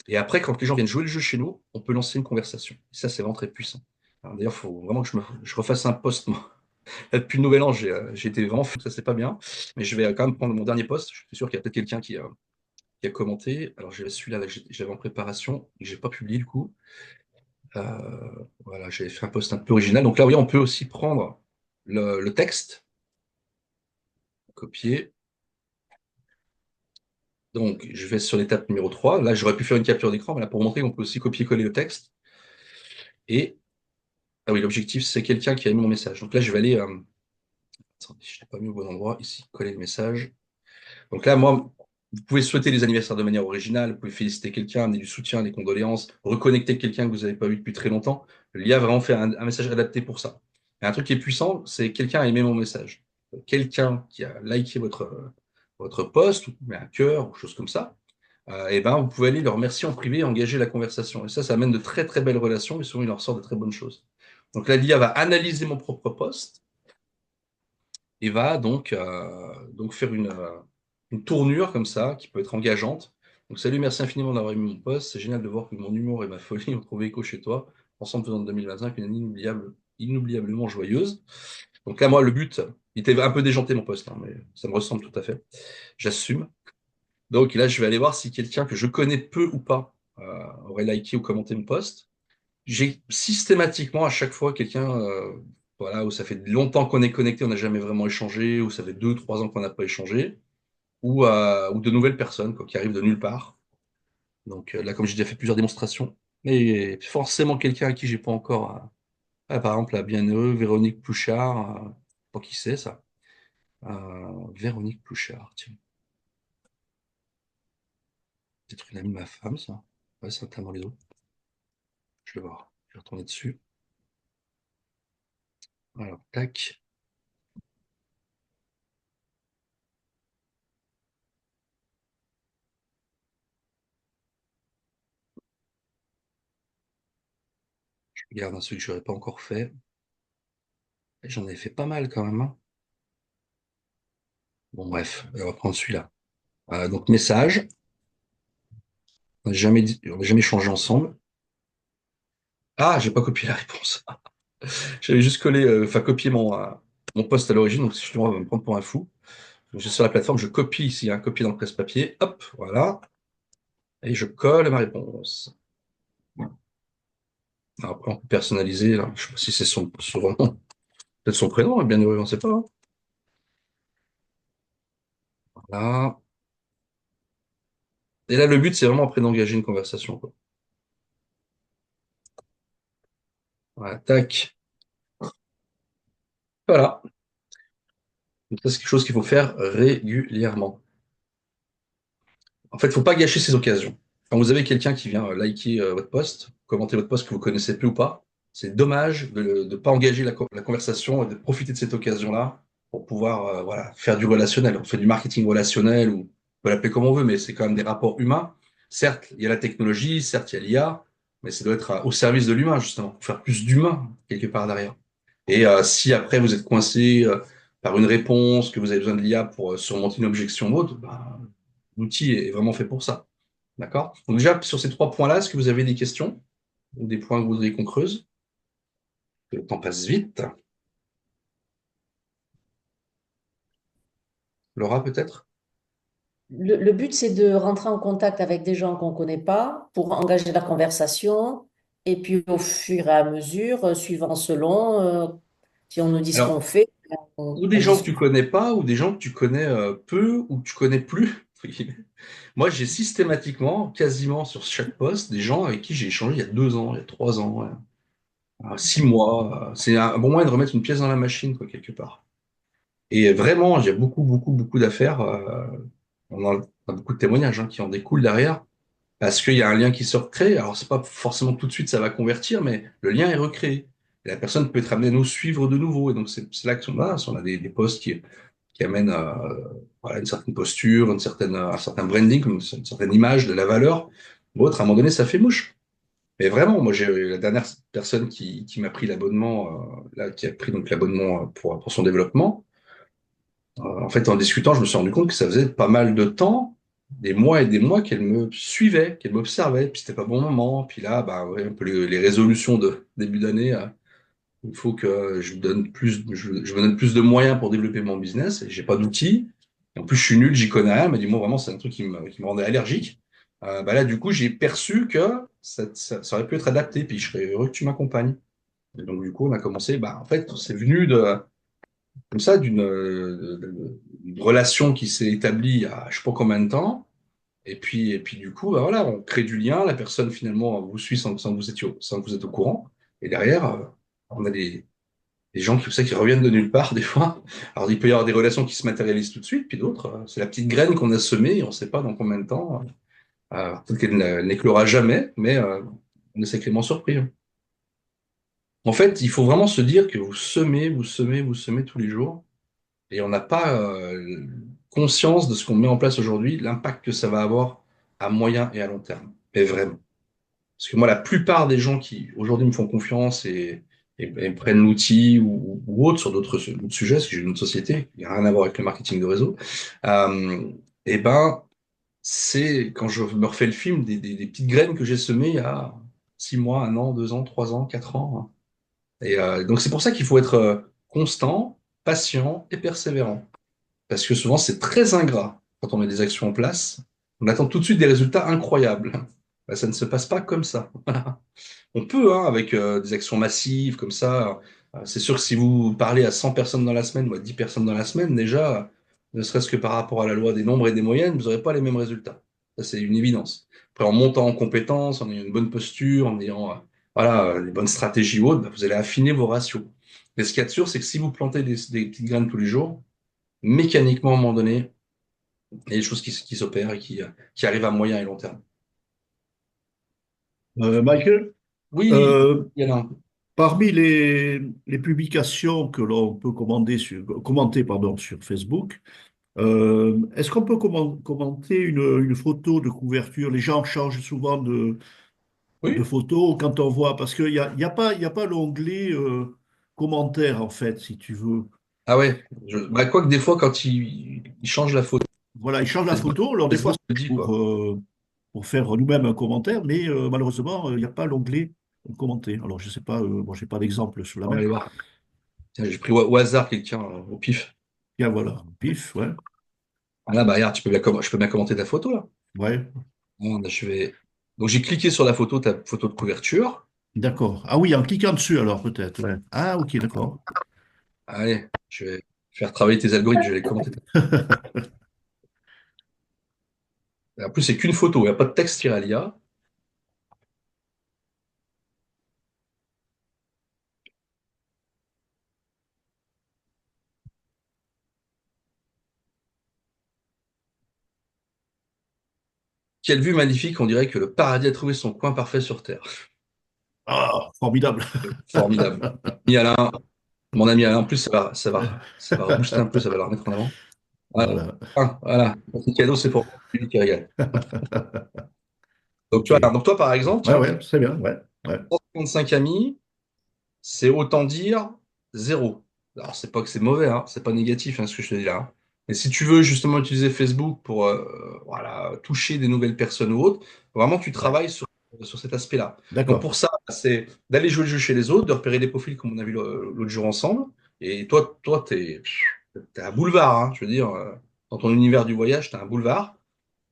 Et après, quand les gens viennent jouer le jeu chez nous, on peut lancer une conversation. Et ça, c'est vraiment très puissant. Alors, d'ailleurs, il faut vraiment que je refasse un post, moi. Là, depuis le nouvel an, j'ai été vraiment fou, ça c'est pas bien. Mais je vais quand même prendre mon dernier post. Je suis sûr qu'il y a peut-être quelqu'un qui a commenté. Alors, j'ai celui-là là, que j'avais en préparation et que j'ai pas publié du coup. Voilà, j'avais fait un post un peu original. Donc là, vous voyez, on peut aussi prendre le texte, copier. Donc, je vais sur l'étape numéro 3. Là, j'aurais pu faire une capture d'écran, mais là, pour vous montrer, on peut aussi copier-coller le texte. Et, ah oui, l'objectif, c'est quelqu'un qui a mis mon message. Donc là, je vais aller. Attendez, je l'ai pas mis au bon endroit. Ici, coller le message. Donc là, moi, vous pouvez souhaiter les anniversaires de manière originale, vous pouvez féliciter quelqu'un, amener du soutien, des condoléances, reconnecter quelqu'un que vous n'avez pas vu depuis très longtemps. L'IA va vraiment faire un message adapté pour ça. Et un truc qui est puissant, c'est quelqu'un a aimé mon message. Quelqu'un qui a liké votre post, ou met un cœur, ou chose comme ça, et ben, vous pouvez aller le remercier en privé et engager la conversation. Et ça amène de très très belles relations, et souvent il en ressort de très bonnes choses. Donc là, l'IA va analyser mon propre post, et va donc faire une tournure comme ça, qui peut être engageante. Donc, salut, merci infiniment d'avoir aimé mon post. C'est génial de voir que mon humour et ma folie ont trouvé écho chez toi. Ensemble, faisant de 2025 une année inoubliablement joyeuse. Donc là, moi, le but, Il était un peu déjanté mon post, hein, mais ça me ressemble tout à fait. J'assume. Donc là, je vais aller voir si quelqu'un que je connais peu ou pas aurait liké ou commenté mon post. J'ai systématiquement à chaque fois quelqu'un voilà, où ça fait longtemps qu'on est connecté, on n'a jamais vraiment échangé, ou ça fait 2, 3 ans qu'on n'a pas échangé, ou de nouvelles personnes quoi, qui arrivent de nulle part. Donc là, comme j'ai déjà fait plusieurs démonstrations, mais forcément quelqu'un à qui j'ai pas encore. Par exemple, la bienheureux Véronique Plouchard, je sais pas qui c'est ça. Véronique Plouchard, tiens. Peut-être une amie de ma femme, ça. Ouais, c'est notamment les autres. Je vais voir. Je vais retourner dessus. Alors, tac. Je regarde un celui que je n'aurais pas encore fait. Et j'en ai fait pas mal quand même, hein. Bon, bref, on va prendre celui-là. Donc, message. On n'a jamais échangé ensemble. Ah, j'ai pas copié la réponse. J'avais juste collé, enfin, copié mon post à l'origine, donc si je dois me prendre pour un fou. Donc, je suis sur la plateforme, je copie ici, un copier dans le presse-papier. Hop, voilà. Et je colle ma réponse. Après, on peut personnaliser, là. Je sais pas si c'est son nom. Peut-être son prénom, hein, bien heureux, on ne sait pas, hein. Voilà. Et là, le but, c'est vraiment après d'engager une conversation, quoi. Voilà, tac. Voilà. Donc ça, c'est quelque chose qu'il faut faire régulièrement. En fait, il ne faut pas gâcher ces occasions. Quand vous avez quelqu'un qui vient liker votre post, commenter votre post que vous connaissez plus ou pas, c'est dommage de ne pas engager la conversation et de profiter de cette occasion-là pour pouvoir voilà, faire du relationnel. On fait du marketing relationnel ou on peut l'appeler comme on veut, mais c'est quand même des rapports humains. Certes, il y a la technologie, certes, il y a l'IA, mais ça doit être au service de l'humain, justement, pour faire plus d'humain quelque part derrière. Et si après vous êtes coincé par une réponse, que vous avez besoin de l'IA pour surmonter une objection ou autre, ben, l'outil est vraiment fait pour ça. D'accord? Donc déjà, sur ces 3 points-là, est-ce que vous avez des questions ou des points que vous voudriez qu'on creuse? Le temps passe vite. Laura, peut-être? Le but, c'est de rentrer en contact avec des gens qu'on ne connaît pas pour engager la conversation. Et puis, au fur et à mesure, suivant selon, si on nous dit ce qu'on Alors, fait, ou des on gens que tu discute. connais pas, ou des gens que tu connais peu, ou que tu connais plus. Moi, j'ai systématiquement, quasiment sur chaque poste, des gens avec qui j'ai échangé il y a 2 ans, il y a 3 ans, ouais, 6 mois. C'est un bon moyen de remettre une pièce dans la machine, quoi, quelque part. Et vraiment, il y a beaucoup, beaucoup, beaucoup d'affaires. On a beaucoup de témoignages hein, qui en découlent derrière, parce qu'il y a un lien qui se recrée. Alors, c'est pas forcément tout de suite ça va convertir, mais le lien est recréé. Et la personne peut être amenée à nous suivre de nouveau. Et donc, c'est là qu'on a, on a des posts qui amènent voilà, une certaine posture, un certain branding, une certaine image de la valeur. Autre, à un moment donné, ça fait mouche. Mais vraiment, moi, j'ai la dernière personne qui m'a pris l'abonnement, là, qui a pris donc l'abonnement pour son développement. En fait, en discutant, je me suis rendu compte que ça faisait pas mal de temps, des mois et des mois, qu'elle me suivait, qu'elle m'observait, puis c'était pas bon moment. Puis là, bah, ouais, un peu les résolutions de début d'année, il faut que je me donne plus de moyens pour développer mon business, et j'ai pas d'outils. Et en plus, je suis nul, j'y connais rien. Elle m'a dit, moi, vraiment, c'est un truc qui me rendait allergique. Bah là, du coup, j'ai perçu que ça aurait pu être adapté, puis je serais heureux que tu m'accompagnes. Et donc, du coup, on a commencé, bah, en fait, c'est venu comme ça, d'une relation qui s'est établie il y a je sais pas combien de temps. Et puis du coup, bah voilà, on crée du lien. La personne finalement vous suit sans que vous êtes au courant. Et derrière, on a des gens qui, ça, qui reviennent de nulle part des fois. Alors il peut y avoir des relations qui se matérialisent tout de suite, puis d'autres, c'est la petite graine qu'on a semée et on ne sait pas dans combien de temps. Peut-être qu'elle n'éclora jamais, mais on est sacrément surpris, hein. En fait, il faut vraiment se dire que vous semez, vous semez, vous semez tous les jours. Et on n'a pas conscience de ce qu'on met en place aujourd'hui, l'impact que ça va avoir à moyen et à long terme. Mais vraiment. Parce que moi, la plupart des gens qui aujourd'hui me font confiance et prennent l'outil ou autre sur d'autres sujets, parce que j'ai une autre société, il n'y a rien à voir avec le marketing de réseau, euh, et ben, c'est quand je me refais le film des petites graines que j'ai semées il y a 6 mois, 1 an, 2 ans, 3 ans, 4 ans, hein. Et donc c'est pour ça qu'il faut être constant, patient et persévérant. Parce que souvent, c'est très ingrat quand on met des actions en place. On attend tout de suite des résultats incroyables. Ben, ça ne se passe pas comme ça. On peut, hein, avec des actions massives comme ça. C'est sûr que si vous parlez à 100 personnes dans la semaine ou à 10 personnes dans la semaine, déjà, ne serait-ce que par rapport à la loi des nombres et des moyennes, vous n'aurez pas les mêmes résultats. Ça, c'est une évidence. Après, en montant en compétences, en ayant une bonne posture, en ayant voilà, les bonnes stratégies ou autres, ben, vous allez affiner vos ratios. Mais ce qu'il y a de sûr, c'est que si vous plantez des petites graines tous les jours, mécaniquement, à un moment donné, il y a des choses qui s'opèrent et qui arrivent à moyen et long terme. Michael, Oui, euh, il y en a un. parmi les publications que l'on peut commenter pardon, sur Facebook, est-ce qu'on peut commenter une photo de couverture? Les gens changent souvent de Oui. photo quand on voit, parce qu'il y a pas l'onglet commentaire, en fait, si tu veux. Ah ouais. Bah, quoique des fois, quand il change la photo, Voilà, ils changent la Facebook, photo, alors des fois, Facebook le c'est dit, quoi. pour faire nous-mêmes un commentaire, mais malheureusement, il n'y a pas l'onglet commenter. Alors, je sais pas, bon, j'ai pas d'exemple sous la On va main. aller voir. Tiens, j'ai pris au hasard quelqu'un au pif. Tiens, voilà, pif, ouais, Ah là, bah, regarde, je peux bien commenter ta photo, là. ouais, Bon, là, Donc, j'ai cliqué sur la photo, ta photo de couverture. d'accord. Ah oui, en cliquant dessus, alors, peut-être, ouais. Ah, ok, d'accord. Allez, je vais faire travailler tes algorithmes, je vais les commenter. En plus, c'est qu'une photo, il n'y a pas de texte tiré à l'IA. Quelle vue magnifique, on dirait que le paradis a trouvé son coin parfait sur Terre. Ah, formidable. Formidable. Et Alain, mon ami Alain, en plus, ça va rebooster un peu, ça va la remettre en avant. Voilà. Voilà. Ah, voilà. Ce cadeau, c'est pour lui qui régale. Donc, tu vois, Ok. donc toi, par exemple, Ouais, tiens, ouais, c'est bien, ouais, ouais. 155 amis, c'est autant dire zéro. Alors, c'est pas que c'est mauvais, hein, c'est pas négatif, hein, ce que je te dis là, hein. Mais si tu veux justement utiliser Facebook pour voilà, toucher des nouvelles personnes ou autres, vraiment, tu Ouais. travailles sur cet aspect-là. Donc, D'accord, pour ça, c'est d'aller jouer le jeu chez les autres, de repérer des profils comme on a vu l'autre jour ensemble. Et toi, t'es un boulevard, hein, je veux dire, dans ton univers du voyage, t'es un boulevard.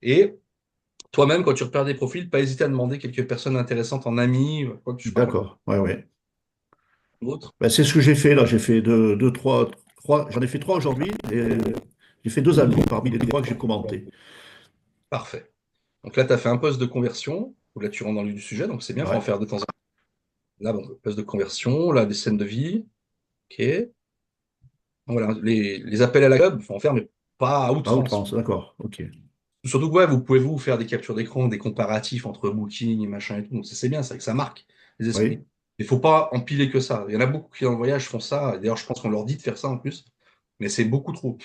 Et toi-même, quand tu repères des profils, pas hésiter à demander quelques personnes intéressantes en amis, quoi que je sais pas moi, d'accord, ouais, ouais. ou autre. Ben, c'est ce que j'ai fait là. J'ai fait trois. J'en ai fait trois aujourd'hui et j'ai fait deux amis parmi les trois que j'ai commentés. Parfait. Donc là, tu as fait un poste de conversion, où là, tu rentres dans le vif du sujet, donc c'est bien, il faut en Ouais, faire de temps en temps. Là, bon, poste de conversion, là, des scènes de vie, ok. Voilà, les appels à la job, il faut en faire, mais pas à à outrance. outrance, d'accord, ok. Surtout que ouais, vous pouvez vous faire des captures d'écran, des comparatifs entre Booking et machin et tout, donc ça, c'est bien, c'est que ça marque les esprits. Oui, Il faut pas empiler que ça. Il y en a beaucoup qui dans le voyage font ça, et d'ailleurs, je pense qu'on leur dit de faire ça en plus, mais c'est beaucoup trop.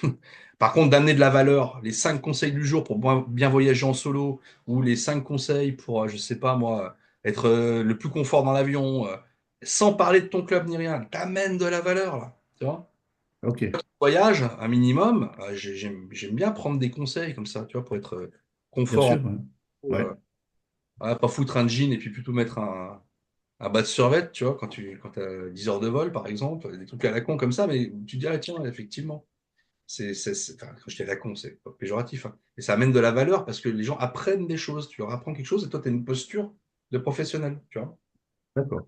Par contre, d'amener de la valeur, les 5 conseils du jour pour bien voyager en solo, ou les 5 conseils pour, je sais pas moi, être le plus confort dans l'avion, sans parler de ton club ni rien, t'amènes de la valeur là, tu vois. ok, Voyage, un minimum, j'aime bien prendre des conseils comme ça, tu vois, pour être bien confort sûr, ouais. Ouais, voilà, pas foutre un jean et puis plutôt mettre un bas de survêt, tu vois, quand as 10 heures de vol, par exemple, des trucs à la con comme ça, mais tu te dis, ah, tiens, effectivement. Enfin, quand je dis à la con, c'est pas péjoratif, hein. Et ça amène de la valeur parce que les gens apprennent des choses. Tu leur apprends quelque chose et toi, tu as une posture de professionnel. Tu vois. d'accord.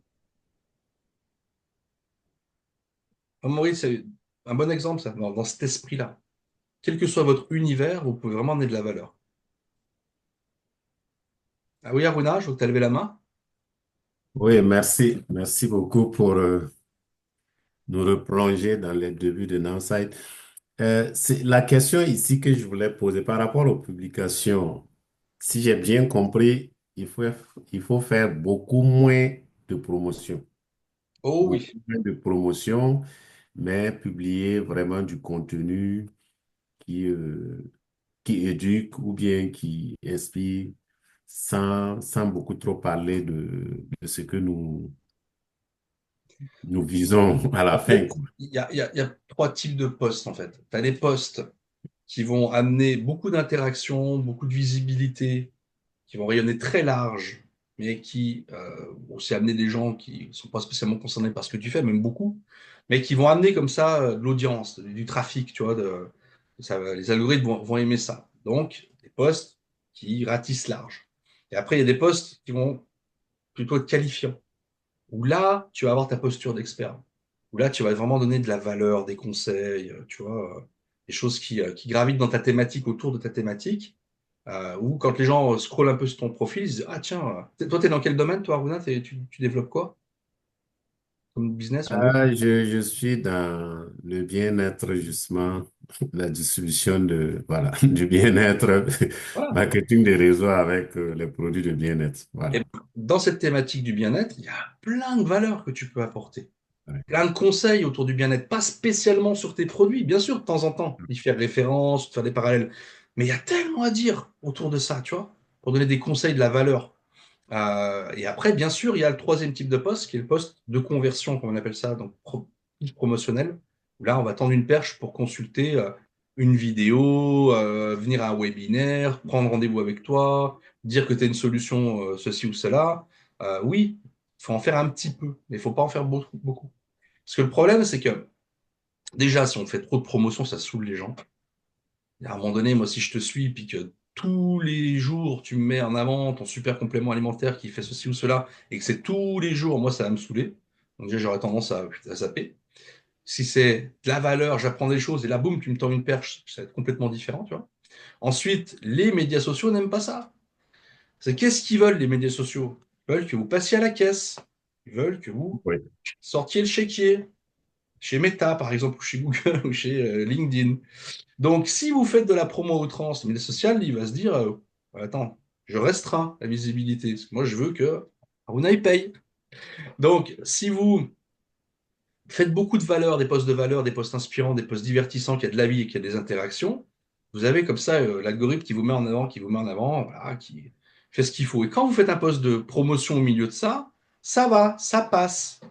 Maurice, c'est un bon exemple, ça, dans cet esprit-là. Quel que soit votre univers, vous pouvez vraiment amener de la valeur. Ah oui, Aruna, je vois que tu as levé la main. Oui, merci. Merci beaucoup pour nous replonger dans les débuts de Nameside. C'est la question ici que je voulais poser par rapport aux publications. Si j'ai bien compris, il faut faire beaucoup moins de promotion. Oh Beaucoup oui. moins de promotion, mais publier vraiment du contenu qui, euh, qui éduque ou bien qui inspire sans beaucoup trop parler de ce que nous visons à la En fin, fait, quoi. il y a 3 types de postes, en fait. Tu as les postes qui vont amener beaucoup d'interactions, beaucoup de visibilité, qui vont rayonner très large mais qui vont aussi amener des gens qui ne sont pas spécialement concernés par ce que tu fais, même beaucoup, mais qui vont amener comme ça de l'audience, du trafic, tu vois, les algorithmes vont aimer ça. Donc, des posts qui ratissent large. Et après, il y a des posts qui vont plutôt être qualifiants, où là, tu vas avoir ta posture d'expert, où là, tu vas vraiment donner de la valeur, des conseils, tu vois, des choses qui gravitent dans ta thématique, autour de ta thématique, ou quand les gens scrollent un peu sur ton profil, ils se disent, ah tiens, toi, tu es dans quel domaine, toi, Aruna? Tu développes quoi comme business, en gros? Je suis dans le bien-être, justement, la distribution voilà, du bien-être, Voilà. marketing des réseaux avec les produits de bien-être. Et Voilà. dans cette thématique du bien-être, il y a plein de valeurs que tu peux apporter. Ouais. Plein de conseils autour du bien-être, pas spécialement sur tes produits, bien sûr, de temps en temps, y faire référence, faire des parallèles. Mais il y a tellement à dire autour de ça, tu vois, pour donner des conseils de la valeur. Et après, bien sûr, il y a le troisième type de poste, qui est le poste de conversion, comme on appelle ça, donc plus promotionnel. Où là, on va tendre une perche pour consulter une vidéo, venir à un webinaire, prendre rendez-vous avec toi, dire que tu as une solution, ceci ou cela. Oui, il faut en faire un petit peu, mais il ne faut pas en faire beaucoup, beaucoup. Parce que le problème, c'est que déjà, si on fait trop de promotion, ça saoule les gens. Et à un moment donné, moi, si je te suis, puis que tous les jours, tu me mets en avant ton super complément alimentaire qui fait ceci ou cela, et que c'est tous les jours, moi, ça va me saouler. Donc déjà, j'aurais tendance à zapper. Si c'est de la valeur, j'apprends des choses, et là, boum, tu me tends une perche, ça va être complètement différent, tu vois. Ensuite, les médias sociaux n'aiment pas ça. C'est qu'est-ce qu'ils veulent, les médias sociaux? Ils veulent que vous passiez à la caisse. Ils veulent que vous Oui. sortiez le chéquier. Chez Meta, par exemple, ou chez Google, ou chez LinkedIn. Donc, si vous faites de la promo à outrance, le média social, il va se dire attends, je restreins la visibilité. Parce que moi, je veux que Aruna y paye. Donc, si vous faites beaucoup de valeurs, des posts de valeur, des posts inspirants, des posts divertissants, qui a de la vie et qui a des interactions, vous avez comme ça l'algorithme qui vous met en avant, qui vous met en avant, voilà, qui fait ce qu'il faut. Et quand vous faites un post de promotion au milieu de ça va, ça passe.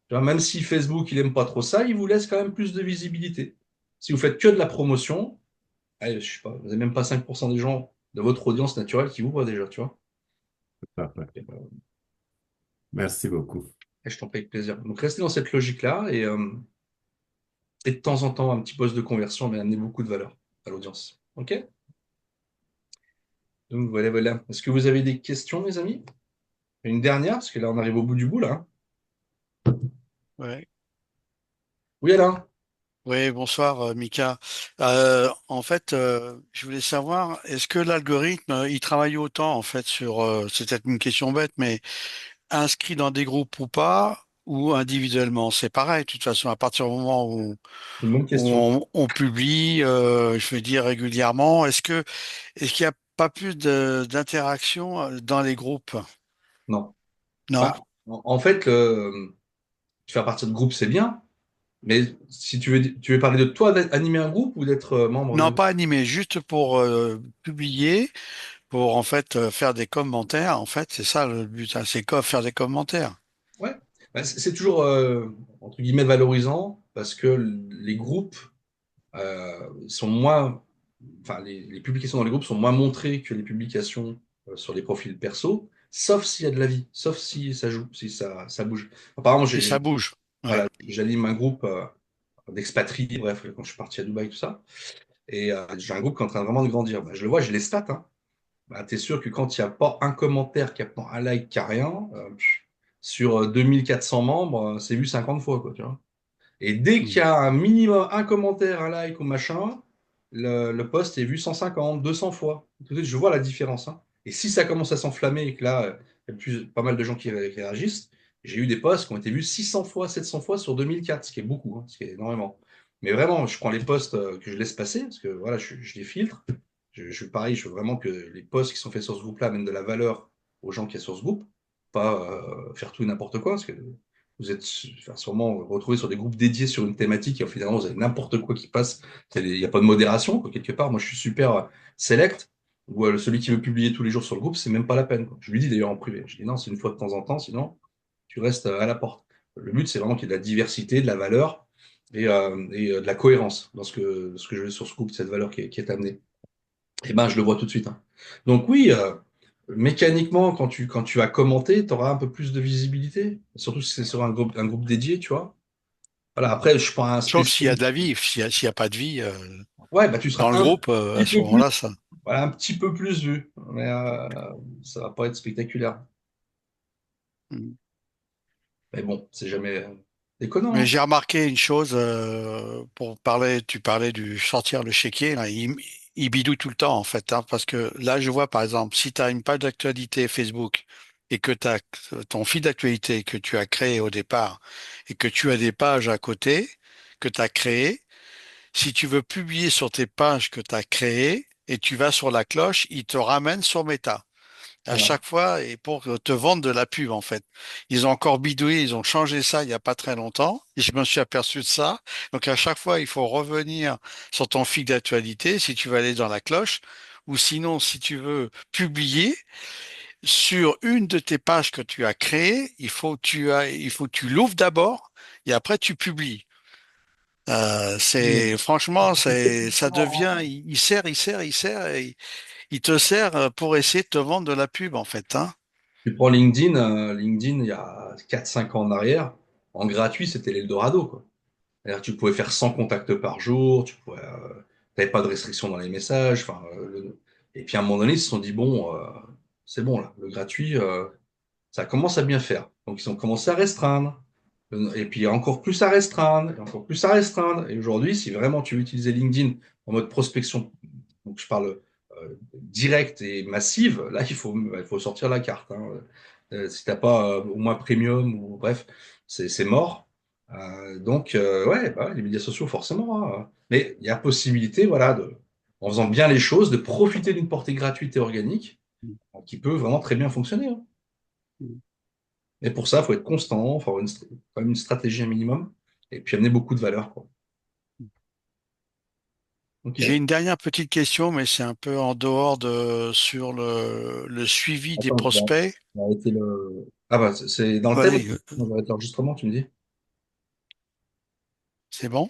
Tu vois, même si Facebook, il aime pas trop ça, il vous laisse quand même plus de visibilité. Si vous faites que de la promotion, allez, je sais pas, vous n'avez même pas 5% des gens de votre audience naturelle qui vous voient déjà, tu vois. Parfait. Et, Merci beaucoup. je t'en prie avec plaisir. Donc restez dans cette logique-là et de temps en temps, un petit poste de conversion, mais amenez beaucoup de valeur à l'audience. OK? Donc voilà, voilà. Est-ce que vous avez des questions, mes amis? Une dernière, parce que là, on arrive au bout du bout, là, hein. Ouais. Oui, Alain? Oui, bonsoir, Mika. En fait, je voulais savoir, est-ce que l'algorithme, il travaille autant, en fait, c'est peut-être une question bête, mais inscrit dans des groupes ou pas, ou individuellement? C'est pareil, de toute façon, à partir du moment C'est une bonne où question. on publie, je veux dire régulièrement, est-ce qu'il n'y a pas plus d'interaction dans les groupes? Non. Non? Bah, en fait, faire partie de groupe, c'est bien, mais si tu veux parler de toi d'animer un groupe ou d'être membre d'un Non, groupe? pas animé, juste pour publier. Pour en fait faire des commentaires. En fait, c'est ça le but, hein, c'est quoi faire des commentaires. Ouais. Bah, c'est toujours, entre guillemets, valorisant parce que les groupes sont moins, enfin, les publications dans les groupes sont moins montrées que les publications sur les profils perso, sauf s'il y a de la vie, sauf si ça joue, si ça bouge. Apparemment, Si ça bouge. Ouais. voilà, j'anime un groupe d'expatriés, bref, quand je suis parti à Dubaï, tout ça, et j'ai un groupe qui est en train vraiment de grandir. Bah, je le vois, j'ai les stats, hein. Bah, tu es sûr que quand il n'y a pas un commentaire, qu'il n'y a pas un like, qu'il n'y a rien, sur 2400 membres, c'est vu 50 fois, quoi, tu vois. Et dès qu'il y Mm. a un minimum, un commentaire, un like ou machin, le post est vu 150, 200 fois. Tout de suite, je vois la différence, hein. Et si ça commence à s'enflammer et que là, il y a pas mal de gens qui réagissent, j'ai eu des posts qui ont été vus 600 fois, 700 fois sur 2004, ce qui est beaucoup, hein, ce qui est énormément. Mais vraiment, je prends les posts que je laisse passer, parce que voilà, je les filtre. Je suis pareil, je veux vraiment que les posts qui sont faits sur ce groupe-là amènent de la valeur aux gens qui sont sur ce groupe, pas faire tout et n'importe quoi, parce que vous êtes enfin, sûrement retrouvés sur des groupes dédiés sur une thématique et finalement vous avez n'importe quoi qui passe. Il n'y a pas de modération, quoi, quelque part. Moi, je suis super select, ou celui qui veut publier tous les jours sur le groupe, c'est même pas la peine, quoi. Je lui dis d'ailleurs en privé. Je dis non, c'est une fois de temps en temps, sinon tu restes à la porte. Le but, c'est vraiment qu'il y ait de la diversité, de la valeur et de la cohérence dans ce que je veux sur ce groupe, cette valeur qui est amenée. Eh ben, je le vois tout de suite, hein. Donc oui, mécaniquement, quand tu vas commenter, tu auras un peu plus de visibilité. Surtout si c'est sur un groupe dédié, tu vois. Voilà, après, je suis pas un Sauf s'il y a de spécialiste. la vie, s'il y a pas de vie Ouais, bah tu dans seras le un groupe, à petit ce peu plus, moment-là, ça. voilà, un petit peu plus vu. Mais ça va pas être spectaculaire. Mm. Mais bon, c'est jamais déconnant, Mais hein. j'ai remarqué une chose, tu parlais du sortir le chéquier, là, il bidouille tout le temps en fait, hein, parce que là je vois par exemple, si tu as une page d'actualité Facebook et que tu as ton fil d'actualité que tu as créé au départ et que tu as des pages à côté que tu as créées, si tu veux publier sur tes pages que tu as créées et tu vas sur la cloche, il te ramène sur Meta à Voilà. chaque fois et pour te vendre de la pub en fait. Ils ont encore bidouillé, ils ont changé ça il n'y a pas très longtemps et je me suis aperçu de ça. Donc à chaque fois, il faut revenir sur ton fil d'actualité si tu veux aller dans la cloche ou sinon si tu veux publier sur une de tes pages que tu as créées, il faut que tu l'ouvres d'abord et après tu publies. Oui. Franchement, ça Effectivement, devient, hein. il sert et il te sert pour essayer de te vendre de la pub en fait, hein. Tu prends LinkedIn, LinkedIn, il y a 4-5 ans en arrière, en gratuit, c'était l'Eldorado, quoi. C'est-à-dire que tu pouvais faire 100 contacts par jour, t'avais pas de restriction dans les messages, enfin, et puis à un moment donné, ils se sont dit, bon, c'est bon, là, le gratuit, ça commence à bien faire. Donc, ils ont commencé à restreindre. Et puis, encore plus à restreindre, et encore plus à restreindre. Et aujourd'hui, si vraiment tu veux utiliser LinkedIn en mode prospection, donc je parle directe et massive, là, il faut sortir la carte, hein. Si t'as pas au moins premium ou bref, c'est mort. Donc, ouais, bah, les médias sociaux, forcément, hein. Mais il y a possibilité, voilà, en faisant bien les choses, de profiter d'une portée gratuite et organique qui peut vraiment très bien fonctionner, hein. Et pour ça, il faut être constant, il faut avoir quand même une stratégie un minimum, et puis amener beaucoup de valeur, quoi. J'ai Ok. une dernière petite question, mais c'est un peu en dehors sur le suivi des Attends, prospects. on va arrêter le. Ah bah, c'est dans le thème? Vas-y, On va arrêter l'enregistrement, tu me dis? c'est bon?